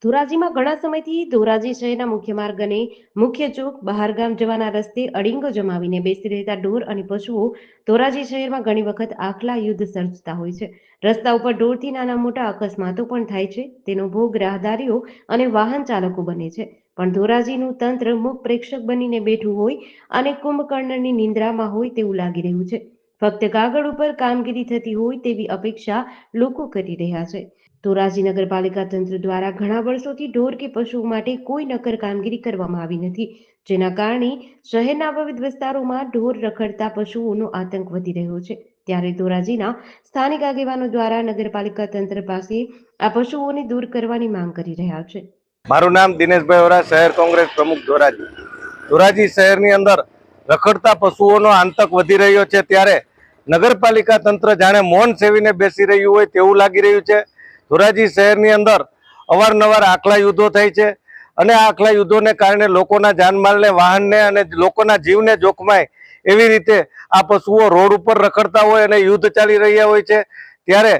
ધોરાજીમાં ઘણા સમયથી ધોરાજી શહેરના મુખ્ય માર્ગ અને મુખ્ય ચોક બહારગામ જવાના રસ્તે અડીંગો જમાવીને બેસી રહેતા ઢોર અને પશુઓ ધોરાજી શહેરમાં ઘણી વખત આખલા યુદ્ધ સર્જતા હોય છે। રસ્તા ઉપર ઢોરથી નાના મોટા અકસ્માતો પણ થાય છે, તેનો ભોગ રાહદારીઓ અને વાહન ચાલકો બને છે। પણ ધોરાજીનું તંત્ર મુખ પ્રેક્ષક બનીને બેઠું હોય અને કુંભકર્ણની નિંદ્રામાં હોય તેવું લાગી રહ્યું છે। ફક્ત કાગળ ઉપર કામગીરી થતી હોય તેવી અપેક્ષા લોકો કરી રહ્યા છે। ધોરાજી નગરપાલિકા તંત્ર દ્વારા ઘણા વર્ષોથી ઢોર કે પશુઓ માટે કોઈ નક્કર કામગીરી કરવામાં આવી નથી, જેના કારણે શહેરના વિવિધ વિસ્તારોમાં ઢોર રખડતા પશુઓનો આતંક વધી રહ્યો છે। ત્યારે ધોરાજીના સ્થાનિક આગેવાનો દ્વારા નગરપાલિકા તંત્ર પાસે આ પશુઓને દૂર કરવાની માંગ કરી રહ્યા છે। મારું નામ દિનેશભાઈ ઓરા, શહેર કોંગ્રેસ પ્રમુખ ધોરાજી। ધોરાજી શહેરની અંદર રખડતા પશુઓનો આતંક વધી રહ્યો છે, ત્યારે નગરપાલિકા તંત્ર જાણે મૌન સેવીને બેસી રહ્યું હોય તેવું લાગી રહ્યું છે। ધોરાજી શહેરની અંદર અવારનવાર આખલા યુદ્ધો થાય છે અને આ આખલા યુદ્ધોને કારણે લોકોના જાનમાલને, વાહનને અને લોકોના જીવને જોખમાય એવી રીતે આ પશુઓ રોડ ઉપર રખડતા હોય અને યુદ્ધ ચાલી રહ્યા હોય છે। ત્યારે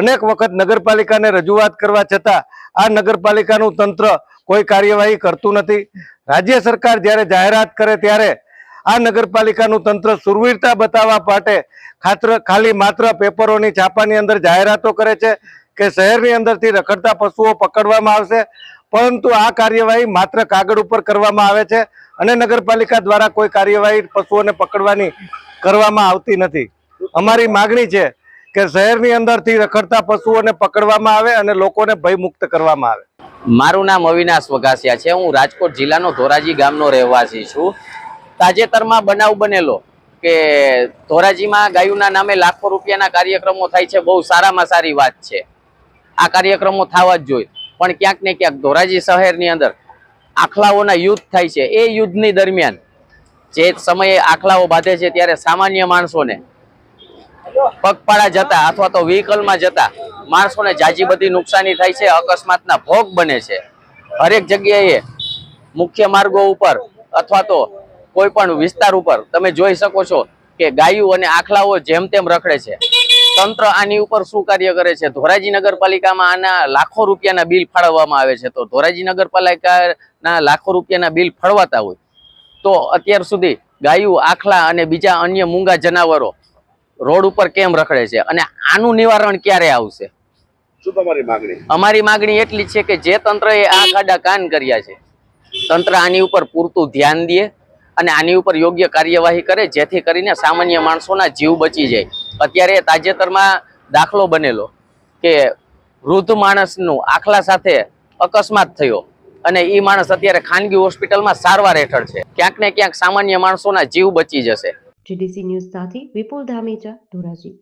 અનેક વખત નગરપાલિકાને રજૂઆત કરવા છતાં આ નગરપાલિકાનું તંત્ર કોઈ કાર્યવાહી કરતું નથી। રાજ્ય સરકાર જ્યારે જાહેરાત કરે ત્યારે આ નગરપાલિકાનું તંત્ર સુરવીરતા બતાવવા માટે ખાલી માત્ર પેપરોની છાપાની અંદર જાહેરાતો કરે છે કે શહેરની અંદરથી રખડતા પશુઓ પકડવામાં આવશે, પરંતુ આ કાર્યવાહી માત્ર કાગળ ઉપર કરવામાં આવે છે અને નગરપાલિકા દ્વારા કોઈ કાર્યવાહી પશુઓને પકડવાની કરવામાં આવતી નથી। અમારી માગણી છે કે શહેરની અંદરથી રખડતા પશુઓને પકડવામાં આવે અને લોકોને ભયમુક્ત કરવામાં આવે। મારું નામ અવિનાશ વઘાસિયા છે। હું રાજકોટ જિલ્લાનો ધોરાજી ગામનો રહેવાસી છું। તાજેતરમાં બનાવ બનેલો કે ધોરાજીમાં ગાયોના નામે લાખો રૂપિયાના કાર્યક્રમો થાય છે, બહુ સારામાં સારી વાત છે, આ કાર્યક્રમો થવા જ જોઈએ। પણ ક્યાંક ને ક્યાંક ધોરાજી શહેરની અંદર આખલાઓના યુદ્ધ થાય છે। એ યુદ્ધની દરમિયાન જે સમયે આખલાઓ બાંધે છે ત્યારે સામાન્ય માણસોને પગપાળા જતા અથવા તો વ્હીકલમાં જતા માણસોને જાજી બધી નુકસાની થાય છે, અકસ્માતના ભોગ બને છે। હરેક જગ્યાએ મુખ્ય માર્ગો ઉપર અથવા તો કોઈ પણ વિસ્તાર ઉપર તમે જોઈ શકો છો કે ગાયો અને આખલાઓ જેમ તેમ રખડે છે। તંત્ર આની ઉપર શું કાર્ય કરે છે? ધોરાજી નગરપાલિકામાં આના લાખો રૂપિયાના બિલ ફાળવવામાં આવે છે, તો ધોરાજી નગરપાલિકાના લાખો રૂપિયાના બિલ ફાળવાતા હોય તો અત્યાર સુધી ગાયો, આખલા અને બીજા અન્ય મૂંગા જનાવરો રોડ ઉપર કેમ રખડે છે અને આનું નિવારણ ક્યારે આવશે? શું તમારી માગણી? અમારી માગણી એટલી છે કે જે તંત્રએ આ ખાડા કાન કર્યા છે, તંત્ર આની ઉપર પૂરતું ધ્યાન દે અને આની ઉપર યોગ્ય કાર્યવાહી કરે, જેથી કરીને સામાન્ય માણસોના જીવ બચી જાય। અત્યારે તાજેતરમાં દાખલો બનેલો કે વૃદ્ધ માણસનું આખલા સાથે અકસ્માત થયો અને એ માણસ અત્યારે ખાનગી હોસ્પિટલમાં સારવાર હેઠળ છે। ક્યાંક ને ક્યાંક સામાન્ય માણસોના જીવ બચી જશે। GDC ન્યૂઝ સાથે વિપુલ ધામેચા, ધોરાજી।